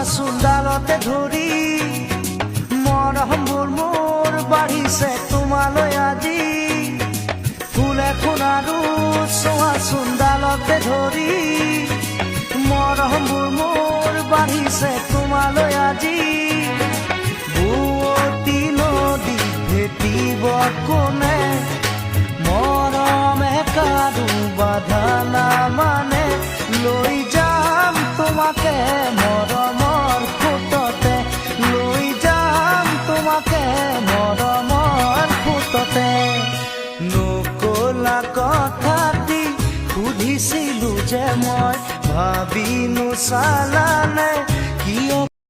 চোৱাচোনডালতে ধৰি মৰমবোৰ মোৰ বাঢ়িছে তোমালৈ আজি ফুল এখন আৰু চোৱাচোনডালতে ধৰি মৰমবোৰ মোৰ বাঢ়িছে তোমালৈ আজি বুৱতী নদী ভেটিব কোনে মৰমে কাৰো বাধা নামানে লৈ যাম তোমাকে মৰমৰ ফুটতে লৈ যাম তোমাকে মৰমৰ ফুটতে নকলা কথাটি সুধিছিলো যে মই ভাবি নোচালানে